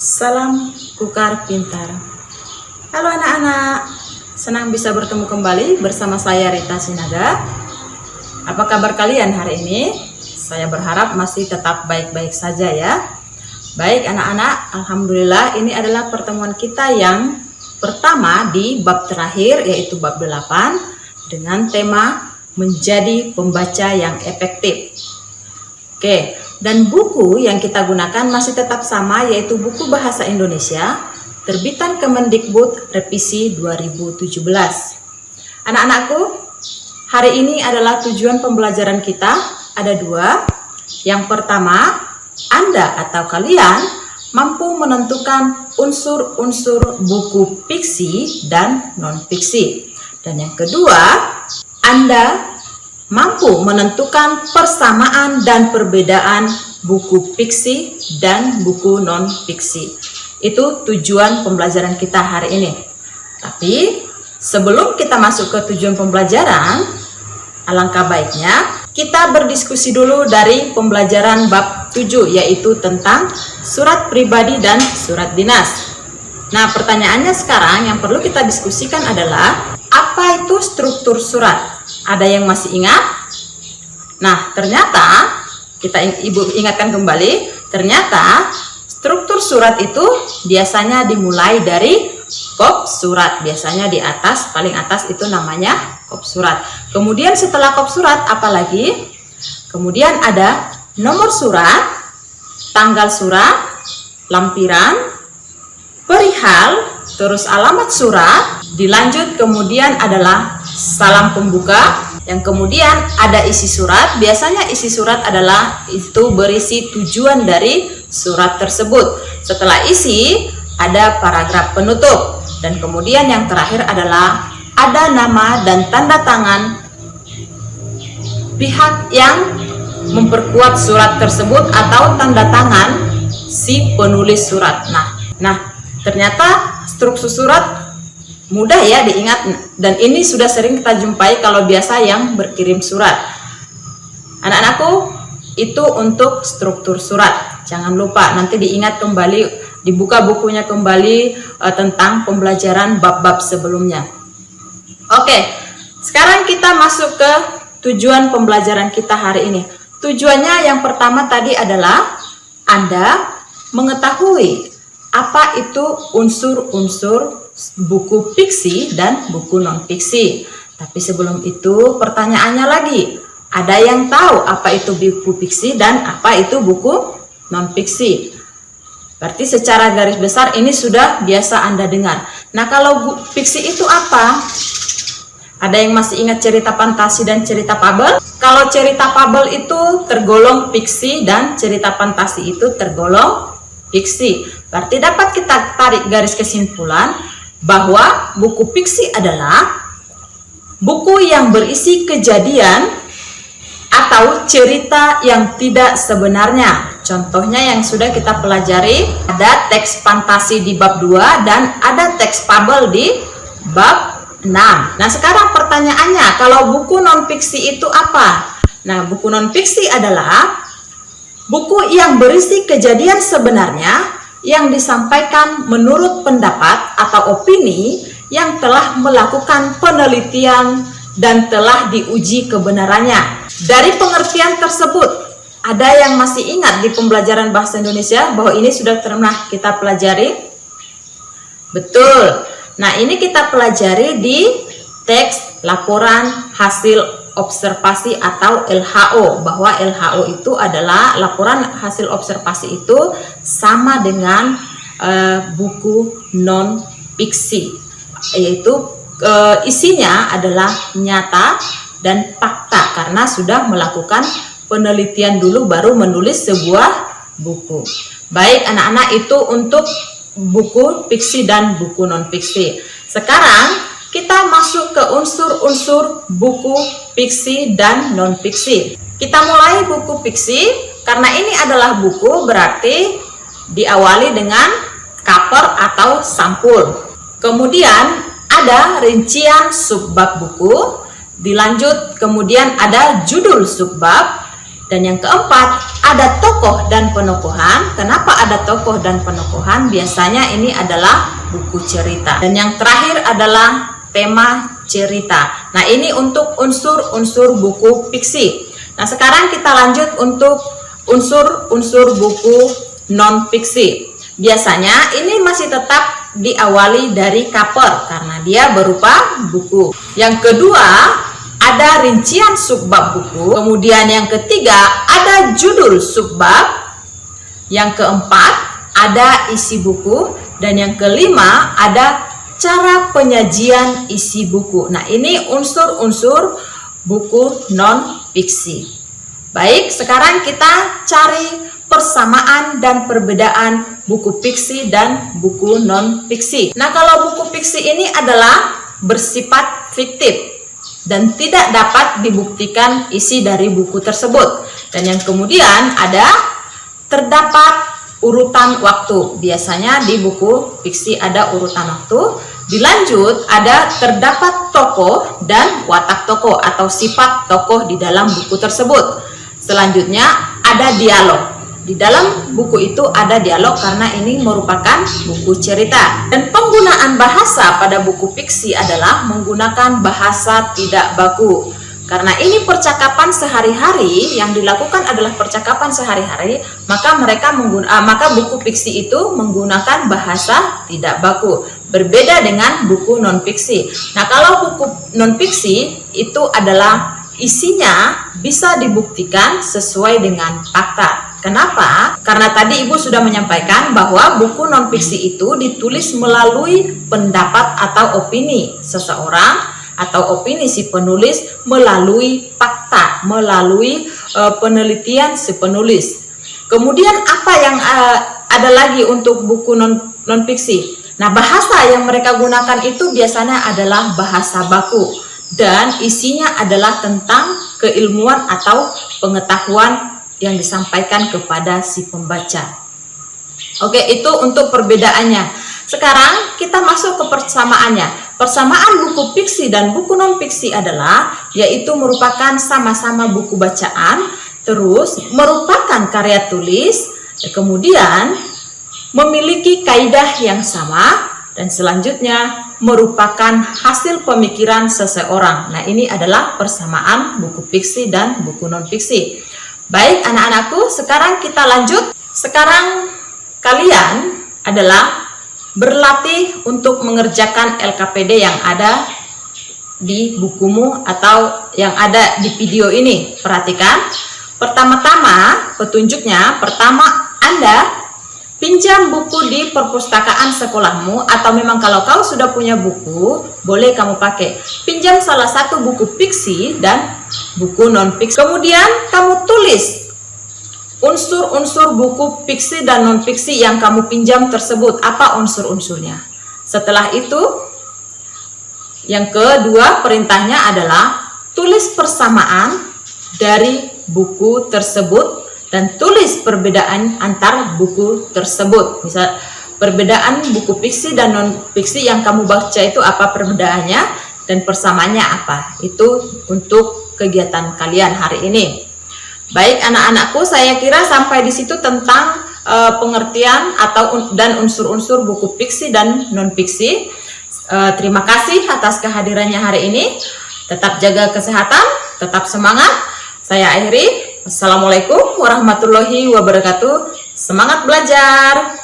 Salam Kukar Pintar. Halo anak-anak, senang bisa bertemu kembali bersama saya Rita Sinaga. Apa kabar kalian hari ini? Saya berharap masih tetap baik-baik saja ya. Baik anak-anak, alhamdulillah ini adalah pertemuan kita yang pertama di bab terakhir, yaitu bab 8 dengan tema menjadi pembaca yang efektif. Oke, dan buku yang kita gunakan masih tetap sama, yaitu buku Bahasa Indonesia terbitan Kemendikbud revisi 2017. Anak-anakku, hari ini adalah tujuan pembelajaran kita ada dua. Yang pertama, Anda atau kalian mampu menentukan unsur-unsur buku fiksi dan non-fiksi. Dan yang kedua, Anda mampu menentukan persamaan dan perbedaan buku fiksi dan buku non-fiksi. Itu tujuan pembelajaran kita hari ini. Tapi sebelum kita masuk ke tujuan pembelajaran, alangkah baiknya kita berdiskusi dulu dari pembelajaran bab 7, yaitu tentang surat pribadi dan surat dinas. Nah, pertanyaannya sekarang yang perlu kita diskusikan adalah apa itu struktur surat? Ada yang masih ingat? Nah, ternyata Ibu ingatkan kembali, ternyata struktur surat itu biasanya dimulai dari kop surat. Biasanya di atas, paling atas itu namanya kop surat. Kemudian setelah kop surat apa lagi? Kemudian ada nomor surat, tanggal surat, lampiran, perihal, terus alamat surat, dilanjut kemudian adalah salam pembuka, yang kemudian ada isi surat. Biasanya isi surat adalah itu berisi tujuan dari surat tersebut. Setelah isi ada paragraf penutup, dan kemudian yang terakhir adalah ada nama dan tanda tangan pihak yang memperkuat surat tersebut atau tanda tangan si penulis surat. Nah, ternyata struktur surat mudah ya diingat, dan ini sudah sering kita jumpai kalau biasa yang berkirim surat. Anak-anakku, itu untuk struktur surat. Jangan lupa nanti diingat kembali, dibuka bukunya kembali tentang pembelajaran bab-bab sebelumnya. Oke, sekarang kita masuk ke tujuan pembelajaran kita hari ini. Tujuannya yang pertama tadi adalah Anda mengetahui apa itu unsur-unsur buku fiksi dan buku non-fiksi. Tapi sebelum itu pertanyaannya lagi, ada yang tahu apa itu buku fiksi dan apa itu buku non-fiksi? Berarti secara garis besar ini sudah biasa Anda dengar. Nah, kalau buku fiksi itu apa? Ada yang masih ingat cerita fantasi dan cerita fabel? Kalau cerita fabel itu tergolong fiksi dan cerita fantasi itu tergolong fiksi. Berarti dapat kita tarik garis kesimpulan bahwa buku fiksi adalah buku yang berisi kejadian atau cerita yang tidak sebenarnya. Contohnya yang sudah kita pelajari, ada teks fantasi di bab 2 dan ada teks fabel di bab 6. Nah, sekarang pertanyaannya, kalau buku non-fiksi itu apa? Nah, buku non-fiksi adalah buku yang berisi kejadian sebenarnya yang disampaikan menurut pendapat atau opini yang telah melakukan penelitian dan telah diuji kebenarannya. Dari pengertian tersebut, ada yang masih ingat di pembelajaran bahasa Indonesia bahwa ini sudah pernah kita pelajari? Betul. Nah, ini kita pelajari di teks laporan hasil observasi atau LHO, bahwa LHO itu adalah laporan hasil observasi itu sama dengan buku non-fiksi, yaitu isinya adalah nyata dan fakta karena sudah melakukan penelitian dulu baru menulis sebuah buku. Baik anak-anak, itu untuk buku fiksi dan buku non-fiksi. Sekarang kita masuk ke unsur-unsur buku fiksi dan non-fiksi. Kita mulai buku fiksi, karena ini adalah buku berarti diawali dengan cover atau sampul. Kemudian ada rincian subbab buku, dilanjut kemudian ada judul subbab, Dan yang keempat, ada tokoh dan penokohan. Kenapa ada tokoh dan penokohan? Biasanya ini adalah buku cerita. Dan yang terakhir adalah tema cerita. Nah, ini untuk unsur-unsur buku fiksi. Nah, sekarang kita lanjut untuk unsur-unsur buku non-fiksi. Biasanya ini masih tetap diawali dari cover karena dia berupa buku. Yang kedua, ada rincian subbab buku. Kemudian yang ketiga, ada judul subbab. Yang keempat, ada isi buku. Dan yang kelima, ada cara penyajian isi buku. Nah, ini unsur-unsur buku non-fiksi. Baik, sekarang kita cari persamaan dan perbedaan buku fiksi dan buku non-fiksi. Nah, kalau buku fiksi ini adalah bersifat fiktif dan tidak dapat dibuktikan isi dari buku tersebut. Dan yang kemudian ada terdapat urutan waktu. Biasanya di buku fiksi ada urutan waktu. Dilanjut ada terdapat tokoh dan watak tokoh atau sifat tokoh di dalam buku tersebut. Selanjutnya ada dialog. Di dalam buku itu ada dialog karena ini merupakan buku cerita. Dan penggunaan bahasa pada buku fiksi adalah menggunakan bahasa tidak baku. Karena ini percakapan sehari-hari, yang dilakukan adalah percakapan sehari-hari, maka buku fiksi itu menggunakan bahasa tidak baku. Berbeda dengan buku non-fiksi. Nah, kalau buku non-fiksi itu adalah isinya bisa dibuktikan sesuai dengan fakta. Kenapa? Karena tadi Ibu sudah menyampaikan bahwa buku non-fiksi itu ditulis melalui pendapat atau opini seseorang atau opini si penulis melalui fakta, melalui penelitian si penulis. Kemudian apa yang ada lagi untuk buku non-fiksi? Nah, bahasa yang mereka gunakan itu biasanya adalah bahasa baku dan isinya adalah tentang keilmuan atau pengetahuan yang disampaikan kepada si pembaca. Oke, itu untuk perbedaannya. Sekarang kita masuk ke persamaannya. Persamaan buku fiksi dan buku non-fiksi adalah yaitu merupakan sama-sama buku bacaan, terus merupakan karya tulis, kemudian memiliki kaidah yang sama, dan selanjutnya merupakan hasil pemikiran seseorang. Nah, ini adalah persamaan buku fiksi dan buku non-fiksi. Baik anak-anakku, sekarang kita lanjut. Sekarang kalian adalah berlatih untuk mengerjakan LKPD yang ada di bukumu atau yang ada di video ini. Perhatikan. Pertama-tama petunjuknya, pertama Anda pinjam buku di perpustakaan sekolahmu, atau memang kalau kau sudah punya buku, boleh kamu pakai. Pinjam salah satu buku fiksi dan buku non-fiksi. Kemudian kamu tulis unsur-unsur buku fiksi dan non-fiksi yang kamu pinjam tersebut. Apa unsur-unsurnya? Setelah itu, yang kedua perintahnya adalah tulis persamaan dari buku tersebut dan tulis perbedaan antar buku tersebut. Misal perbedaan buku fiksi dan non-fiksi yang kamu baca itu apa perbedaannya dan persamaannya apa. Itu untuk kegiatan kalian hari ini. Baik anak-anakku, saya kira sampai di situ tentang pengertian dan unsur-unsur buku fiksi dan non-fiksi. Terima kasih atas kehadirannya hari ini. Tetap jaga kesehatan, tetap semangat. Saya akhiri. Assalamualaikum warahmatullahi wabarakatuh. Semangat belajar.